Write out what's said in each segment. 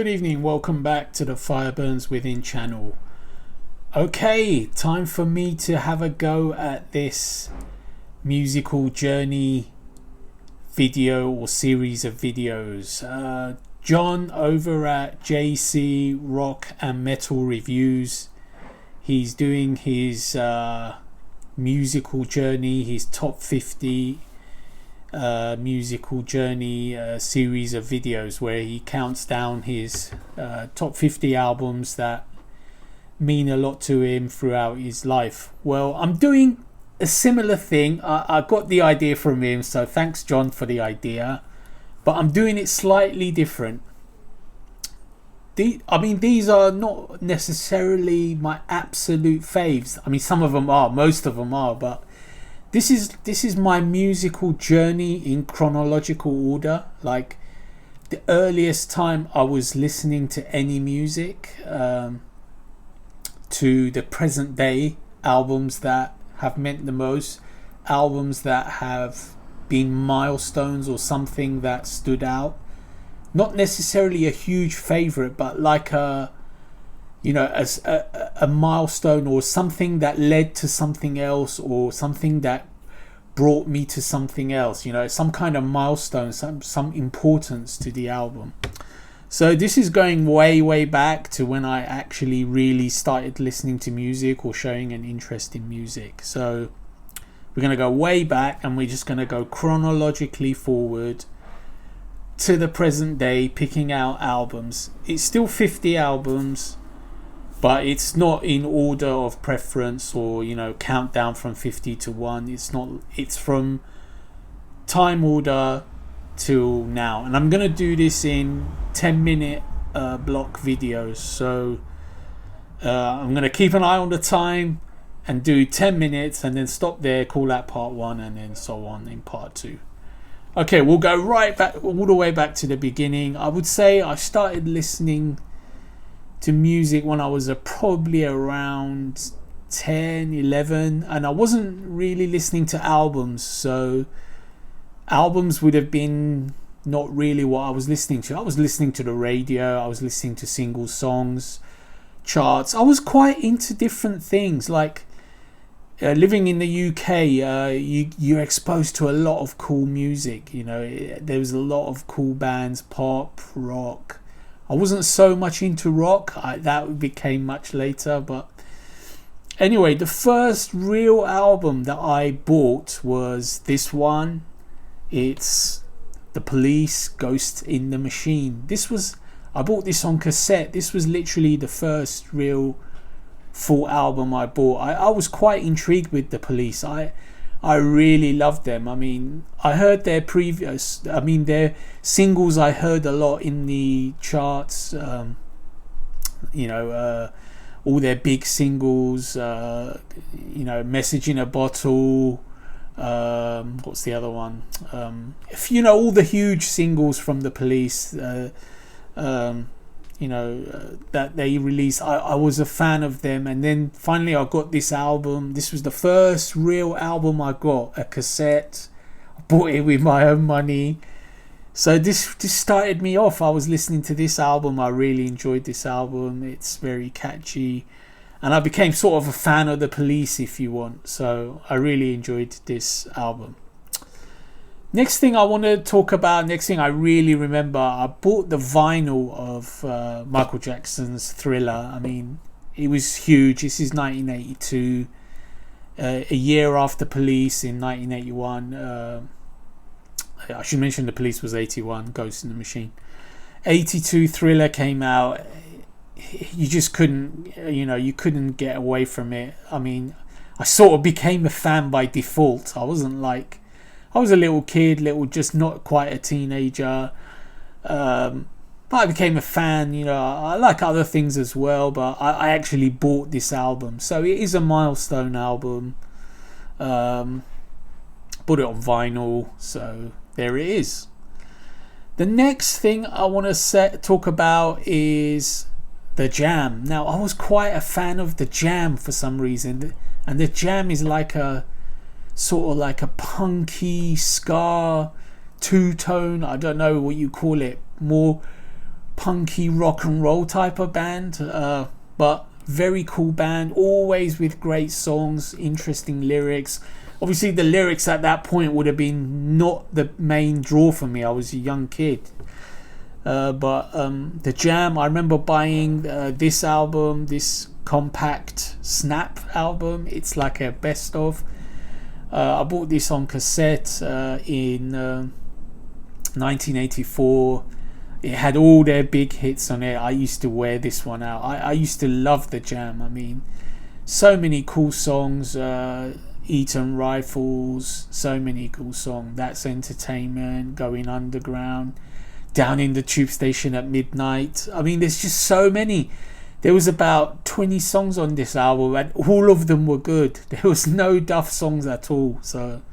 Good evening, welcome back to the Fire Burns Within channel. Okay, time for me to have a go at this musical journey video or series of videos. John over at JC Rock and Metal Reviews, he's doing his musical journey, his top 50 musical journey series of videos where he counts down his top 50 albums that mean a lot to him throughout his life. Well, I'm doing a similar thing. I got the idea from him, so thanks John for the idea, but I'm doing it slightly different. These are not necessarily my absolute faves. I mean, some of them are, most of them are, but this is my musical journey in chronological order. Like the earliest time I was listening to any music, to the present day albums that have meant the most, albums that have been milestones or something that stood out. Not necessarily a huge favorite, but like a milestone or something that led to something else or something that brought me to something else, some kind of milestone, some importance to the album. So this is going way back to when I actually really started listening to music or showing an interest in music. So we're going to go way back and we're just going to go chronologically forward to the present day, picking out albums. It's still 50 albums, but it's not in order of preference or countdown from 50 to 1. It's from time order till now, and I'm gonna do this in 10-minute block videos. So I'm gonna keep an eye on the time and do 10 minutes and then stop there, call that part 1, and then so on in part 2. Okay, we'll go right back, all the way back to the beginning. I would say I started listening to music when I was probably around 10, 11, and I wasn't really listening to albums, so albums would have been not really what I was listening to. I was listening to the radio, I was listening to single songs, charts. I was quite into different things. Like living in the UK, you're exposed to a lot of cool music. There was a lot of cool bands, pop, rock. I wasn't so much into rock, that became much later, but anyway, the first real album that I bought was this one. It's The Police, Ghost in the Machine. I bought this on cassette. This was literally the first real full album I bought. I was quite intrigued with The Police. I really loved them. I mean, I heard their singles I heard a lot in the charts, all their big singles, Message in a Bottle, what's the other one? All the huge singles from The Police, that they released. I was a fan of them, and then finally I got this album. This was the first real album I got, a cassette. I bought it with my own money, so this started me off. I was listening to this album, I really enjoyed this album. It's very catchy, and I became sort of a fan of The Police, if you want. So I really enjoyed this album. Next thing I want to talk about, next thing I really remember, I bought the vinyl of Michael Jackson's Thriller. I mean, it was huge. This is 1982, a year after Police in 1981. I should mention The Police was 81, Ghost in the Machine. 82, Thriller came out. You just couldn't, you couldn't get away from it. I mean, I sort of became a fan by default. I was a little kid, just not quite a teenager, but I became a fan. I like other things as well, but I actually bought this album, so it is a milestone album. Bought it on vinyl, so there it is. The next thing I want to talk about is The Jam. Now, I was quite a fan of The Jam for some reason, and The Jam is like a sort of like a punky ska two-tone, I don't know what you call it, more punky rock and roll type of band, but very cool band, always with great songs, interesting lyrics. Obviously the lyrics at that point would have been not the main draw for me. I was a young kid, but the Jam, I remember buying this album, this compact Snap album. It's like a best of. I bought this on cassette in 1984. It had all their big hits on it. I used to wear this one out. I used to love the Jam. I mean, so many cool songs. Eton Rifles, so many cool songs. That's Entertainment, Going Underground, Down in the Tube Station at Midnight. I mean, there's just so many. There was about 20 songs on this album, and all of them were good. There was no duff songs at all. So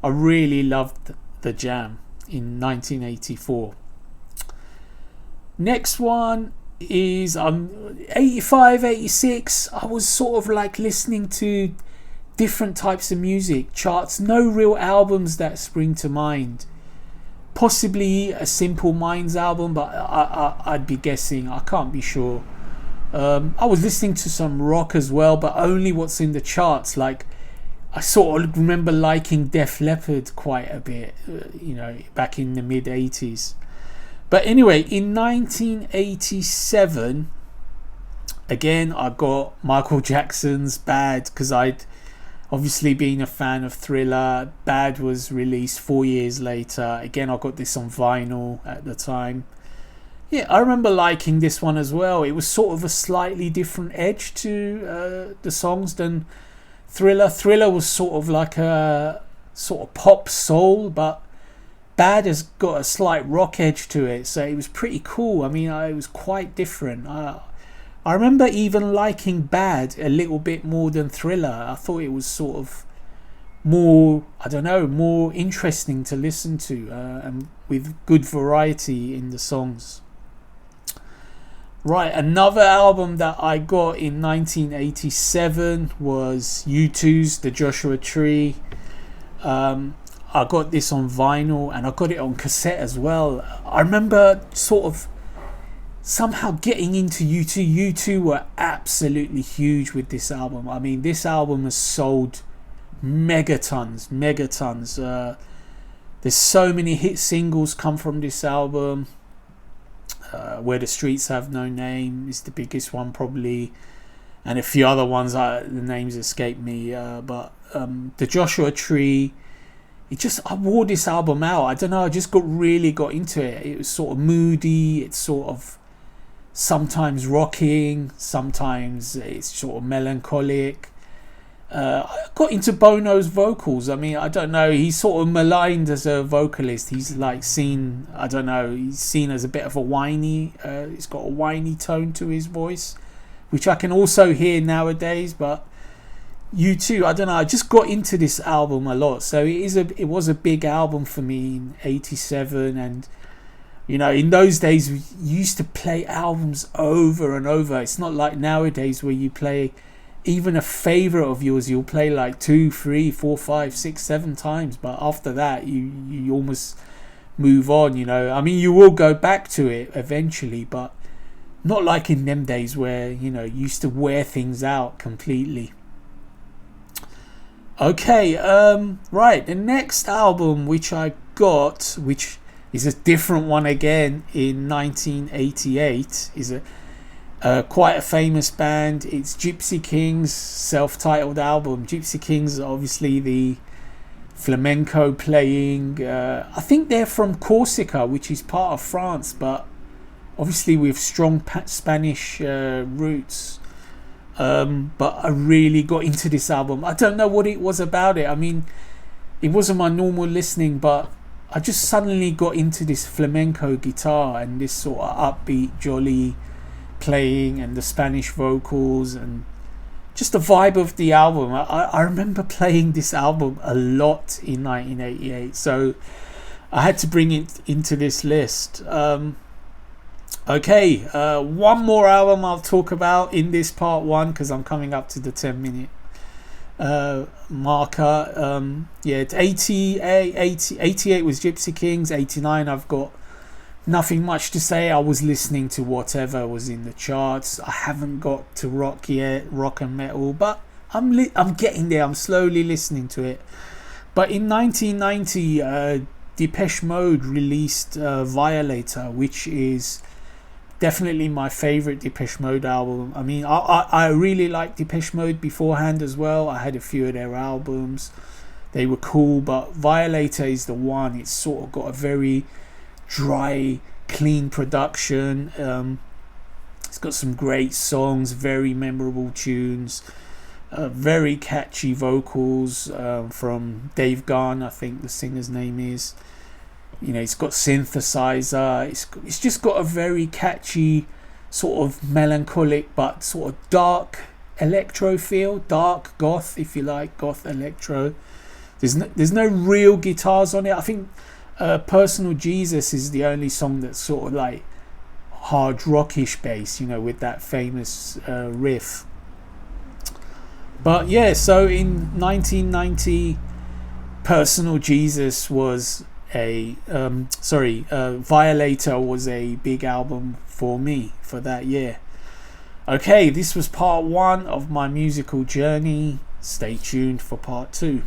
I really loved the Jam in 1984. Next one is 85, 86. I was sort of like listening to different types of music, charts, no real albums that spring to mind. Possibly a Simple Minds album, but I'd be guessing. I can't be sure. I was listening to some rock as well, but only what's in the charts. Like, I sort of remember liking Def Leppard quite a bit, back in the mid 80s. But anyway, in 1987, again, I got Michael Jackson's Bad, because I'd obviously been a fan of Thriller. Bad was released 4 years later. Again, I got this on vinyl at the time. Yeah, I remember liking this one as well. It was sort of a slightly different edge to the songs than Thriller. Thriller was sort of like a sort of pop soul, but Bad has got a slight rock edge to it, so it was pretty cool. I mean, it was quite different. I remember even liking Bad a little bit more than Thriller. I thought it was sort of more, more interesting to listen to, and with good variety in the songs. Right, another album that I got in 1987 was U2's The Joshua Tree. I got this on vinyl and I got it on cassette as well. I remember sort of somehow getting into U2. U2 were absolutely huge with this album. I mean, this album has sold megatons. There's so many hit singles come from this album. Where the Streets Have No Name is the biggest one probably, and a few other ones, the names escape me, but The Joshua Tree, I wore this album out. I don't know, I just really got into it. It was sort of moody, it's sort of sometimes rocking, sometimes it's sort of melancholic. I got into Bono's vocals. I mean, I don't know, he's sort of maligned as a vocalist. He's like seen, he's seen as a bit of a whiny, he's got a whiny tone to his voice, which I can also hear nowadays. But U2, I don't know, I just got into this album a lot. So it was a big album for me in 87, and in those days we used to play albums over and over. It's not like nowadays where you play even a favorite of yours, you'll play like 2, 3, 4, 5, 6, 7 times, but after that you almost move on. I mean, you will go back to it eventually, but not like in them days where you used to wear things out completely. Okay, right, the next album which I got, which is a different one again, in 1988, is quite a famous band. It's Gypsy Kings' self-titled album. Gypsy Kings are obviously the flamenco playing, I think they're from Corsica, which is part of France, but obviously with strong Spanish roots. But I really got into this album. I don't know what it was about it. I mean, it wasn't my normal listening, but I just suddenly got into this flamenco guitar and this sort of upbeat, jolly playing, and the Spanish vocals, and just the vibe of the album. I remember playing this album a lot in 1988, so I had to bring it into this list. Okay, one more album I'll talk about in this part 1, because I'm coming up to the 10-minute marker. It's 88 was Gypsy Kings. 89 I've got Nothing much to say. I was listening to whatever was in the charts. I haven't got to rock yet, rock and metal, but I'm getting there. I'm slowly listening to it. But in 1990, Depeche Mode released Violator, which is definitely my favorite Depeche Mode album. I mean, I really liked Depeche Mode beforehand as well. I had a few of their albums. They were cool, but Violator is the one. It's sort of got a very dry, clean production. It's got some great songs, very memorable tunes, very catchy vocals from Dave Garn, I think the singer's name is. You know, it's got synthesizer. It's just got a very catchy, sort of melancholic but sort of dark electro feel, dark goth, if you like, goth electro. There's no real guitars on it. I think Personal Jesus is the only song that's sort of like hard rockish bass, you know, with that famous riff. But yeah, so in 1990, Personal Jesus was Violator was a big album for me for that year. Okay, this was part 1 of my musical journey. Stay tuned for part 2.